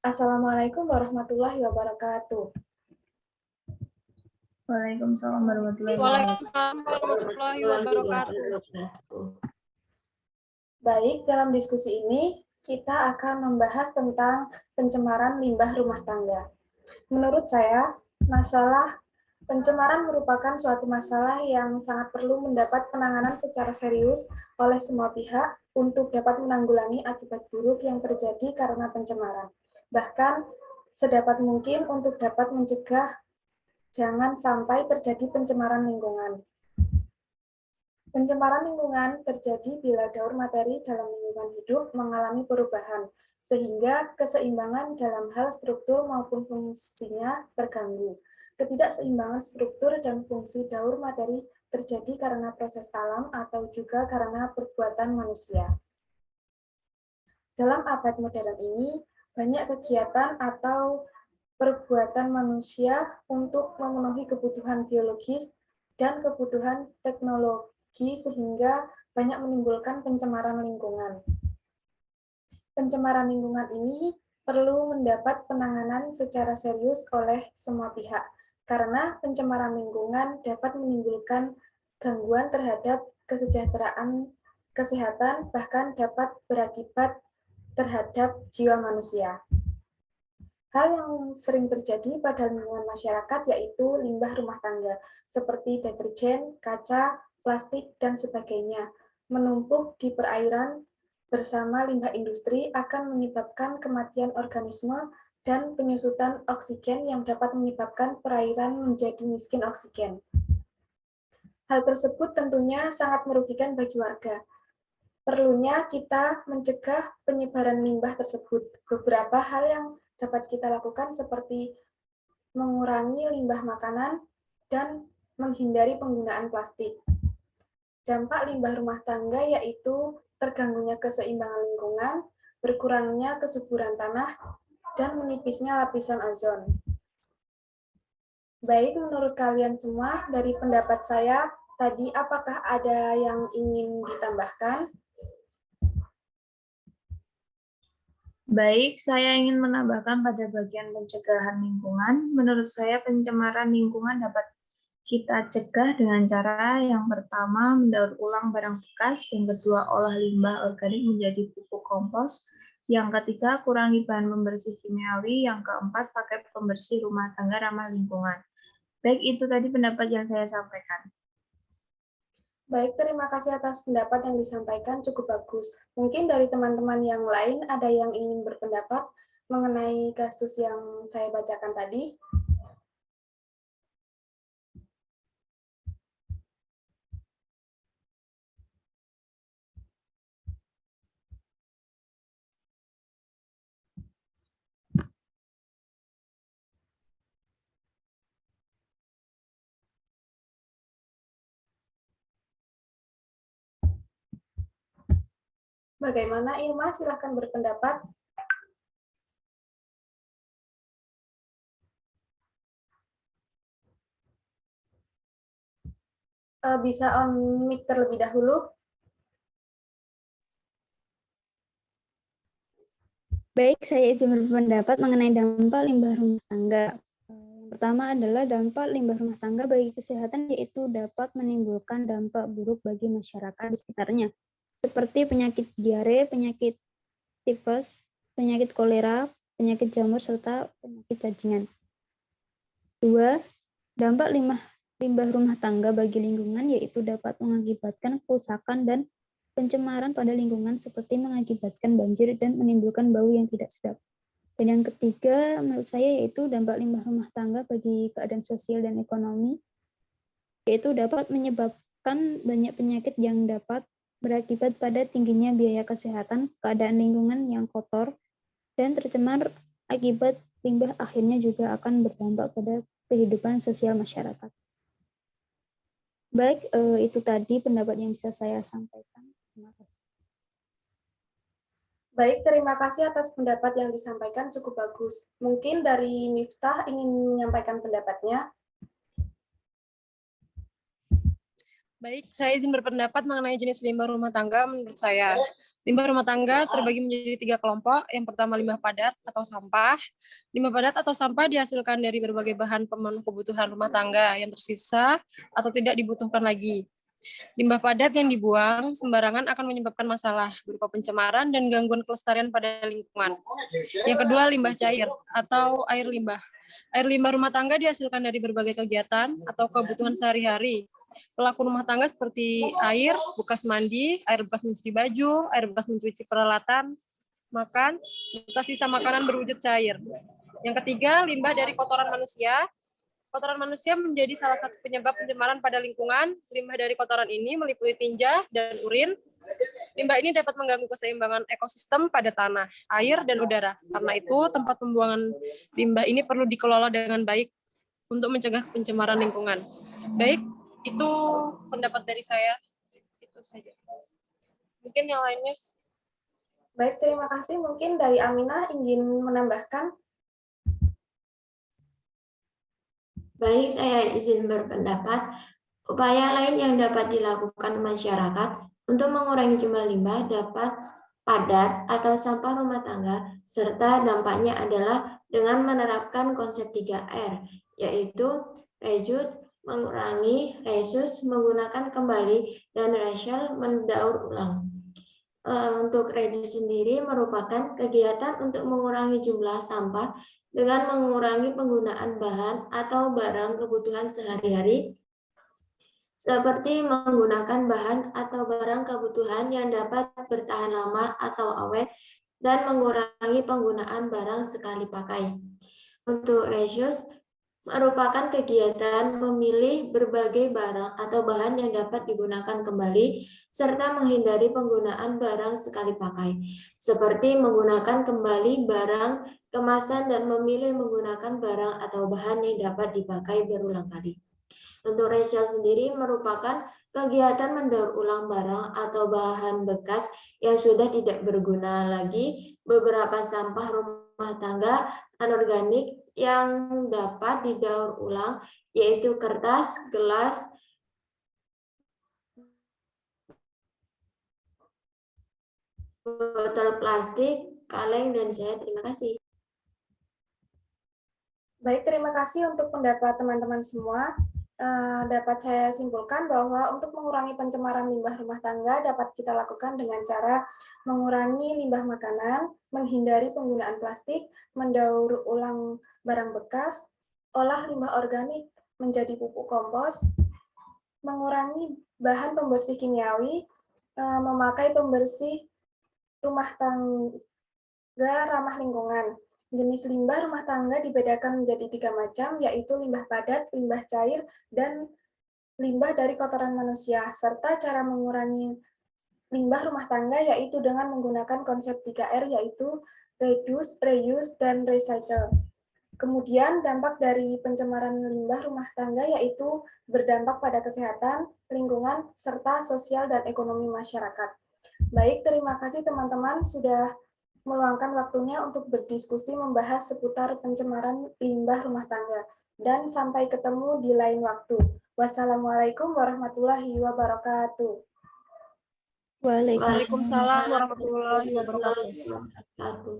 Assalamualaikum warahmatullahi wabarakatuh. Waalaikumsalam warahmatullahi wabarakatuh. Waalaikumsalam warahmatullahi wabarakatuh. Baik, dalam diskusi ini kita akan membahas tentang pencemaran limbah rumah tangga. Menurut saya, masalah pencemaran merupakan suatu masalah yang sangat perlu mendapat penanganan secara serius oleh semua pihak untuk dapat menanggulangi akibat buruk yang terjadi karena pencemaran. Bahkan, sedapat mungkin untuk dapat mencegah jangan sampai terjadi pencemaran lingkungan. Pencemaran lingkungan terjadi bila daur materi dalam lingkungan hidup mengalami perubahan, sehingga keseimbangan dalam hal struktur maupun fungsinya terganggu. Ketidakseimbangan struktur dan fungsi daur materi terjadi karena proses alam atau juga karena perbuatan manusia. Dalam abad modern ini, banyak kegiatan atau perbuatan manusia untuk memenuhi kebutuhan biologis dan kebutuhan teknologi sehingga banyak menimbulkan pencemaran lingkungan. Pencemaran lingkungan ini perlu mendapat penanganan secara serius oleh semua pihak, karena pencemaran lingkungan dapat menimbulkan gangguan terhadap kesehatan, bahkan dapat berakibat terhadap jiwa manusia. Hal yang sering terjadi pada lingkungan masyarakat yaitu limbah rumah tangga, seperti deterjen, kaca, plastik, dan sebagainya, menumpuk di perairan bersama limbah industri akan menyebabkan kematian organisme dan penyusutan oksigen yang dapat menyebabkan perairan menjadi miskin oksigen. Hal tersebut tentunya sangat merugikan bagi warga. Perlunya kita mencegah penyebaran limbah tersebut. Beberapa hal yang dapat kita lakukan seperti mengurangi limbah makanan dan menghindari penggunaan plastik. Dampak limbah rumah tangga yaitu terganggunya keseimbangan lingkungan, berkurangnya kesuburan tanah, dan menipisnya lapisan ozon. Baik, menurut kalian semua, dari pendapat saya tadi, apakah ada yang ingin ditambahkan? Baik, saya ingin menambahkan pada bagian pencegahan lingkungan. Menurut saya pencemaran lingkungan dapat kita cegah dengan cara yang pertama mendaur ulang barang bekas, yang kedua olah limbah organik menjadi pupuk kompos, yang ketiga kurangi bahan pembersih kimiawi, yang keempat pakai pembersih rumah tangga ramah lingkungan. Baik, itu tadi pendapat yang saya sampaikan. Baik, terima kasih atas pendapat yang disampaikan, cukup bagus. Mungkin dari teman-teman yang lain ada yang ingin berpendapat mengenai kasus yang saya bacakan tadi. Bagaimana Irma? Silakan berpendapat. Bisa on mic terlebih dahulu. Baik, saya izin berpendapat mengenai dampak limbah rumah tangga. Yang pertama adalah dampak limbah rumah tangga bagi kesehatan, yaitu dapat menimbulkan dampak buruk bagi masyarakat di sekitarnya, seperti penyakit diare, penyakit tipes, penyakit kolera, penyakit jamur, serta penyakit cacingan. 2. Dampak limbah rumah tangga bagi lingkungan, yaitu dapat mengakibatkan kerusakan dan pencemaran pada lingkungan seperti mengakibatkan banjir dan menimbulkan bau yang tidak sedap. Dan yang ketiga, menurut saya, yaitu dampak limbah rumah tangga bagi keadaan sosial dan ekonomi, yaitu dapat menyebabkan banyak penyakit yang dapat berakibat pada tingginya biaya kesehatan, keadaan lingkungan yang kotor, dan tercemar akibat limbah akhirnya juga akan berdampak pada kehidupan sosial masyarakat. Baik, itu tadi pendapat yang bisa saya sampaikan. Terima kasih. Baik, terima kasih atas pendapat yang disampaikan, cukup bagus. Mungkin dari Miftah ingin menyampaikan pendapatnya. Baik, saya izin berpendapat mengenai jenis limbah rumah tangga. Menurut saya, limbah rumah tangga terbagi menjadi 3 kelompok. Yang pertama limbah padat atau sampah. Limbah padat atau sampah dihasilkan dari berbagai bahan pemenuh kebutuhan rumah tangga yang tersisa atau tidak dibutuhkan lagi. Limbah padat yang dibuang sembarangan akan menyebabkan masalah berupa pencemaran dan gangguan kelestarian pada lingkungan. Yang kedua, limbah cair atau air limbah. Air limbah rumah tangga dihasilkan dari berbagai kegiatan atau kebutuhan sehari-hari. Pelaku rumah tangga seperti air, bekas mandi, air bekas mencuci baju, air bekas mencuci peralatan, makan, serta sisa makanan berwujud cair. Yang ketiga, limbah dari kotoran manusia. Kotoran manusia menjadi salah satu penyebab pencemaran pada lingkungan. Limbah dari kotoran ini meliputi tinja dan urin. Limbah ini dapat mengganggu keseimbangan ekosistem pada tanah, air, dan udara. Karena itu, tempat pembuangan limbah ini perlu dikelola dengan baik untuk mencegah pencemaran lingkungan. Baik, itu pendapat dari saya. Itu saja. Mungkin yang lainnya. Baik, terima kasih. Mungkin dari Aminah ingin menambahkan. Baik, saya izin berpendapat. Upaya lain yang dapat dilakukan masyarakat untuk mengurangi jumlah limbah dapat padat atau sampah rumah tangga, serta dampaknya adalah dengan menerapkan konsep 3R, yaitu reduce, mengurangi, reuse, menggunakan kembali, dan recycle, mendaur ulang. Untuk reduce sendiri merupakan kegiatan untuk mengurangi jumlah sampah dengan mengurangi penggunaan bahan atau barang kebutuhan sehari-hari, seperti menggunakan bahan atau barang kebutuhan yang dapat bertahan lama atau awet, dan mengurangi penggunaan barang sekali pakai. Untuk reuse, merupakan kegiatan memilih berbagai barang atau bahan yang dapat digunakan kembali, serta menghindari penggunaan barang sekali pakai, seperti menggunakan kembali barang kemasan dan memilih menggunakan barang atau bahan yang dapat dipakai berulang kali. Untuk recycle sendiri merupakan kegiatan mendaur ulang barang atau bahan bekas yang sudah tidak berguna lagi. Beberapa sampah rumah tangga anorganik yang dapat didaur ulang yaitu kertas, gelas, botol plastik, kaleng, dan saya. Terima kasih. Baik, terima kasih untuk pendapat teman-teman semua. Dapat saya simpulkan bahwa untuk mengurangi pencemaran limbah rumah tangga dapat kita lakukan dengan cara mengurangi limbah makanan, menghindari penggunaan plastik, mendaur ulang barang bekas, olah limbah organik menjadi pupuk kompos, mengurangi bahan pembersih kimiawi, memakai pembersih rumah tangga ramah lingkungan. Jenis limbah rumah tangga dibedakan menjadi 3 macam, yaitu limbah padat, limbah cair, dan limbah dari kotoran manusia, serta cara mengurangi limbah rumah tangga yaitu dengan menggunakan konsep 3R, yaitu reduce, reuse, dan recycle. Kemudian dampak dari pencemaran limbah rumah tangga yaitu berdampak pada kesehatan, lingkungan, serta sosial dan ekonomi masyarakat. Baik, terima kasih teman-teman sudah meluangkan waktunya untuk berdiskusi membahas seputar pencemaran limbah rumah tangga. Dan sampai ketemu di lain waktu. Wassalamualaikum warahmatullahi wabarakatuh. Waalaikumsalam warahmatullahi wabarakatuh.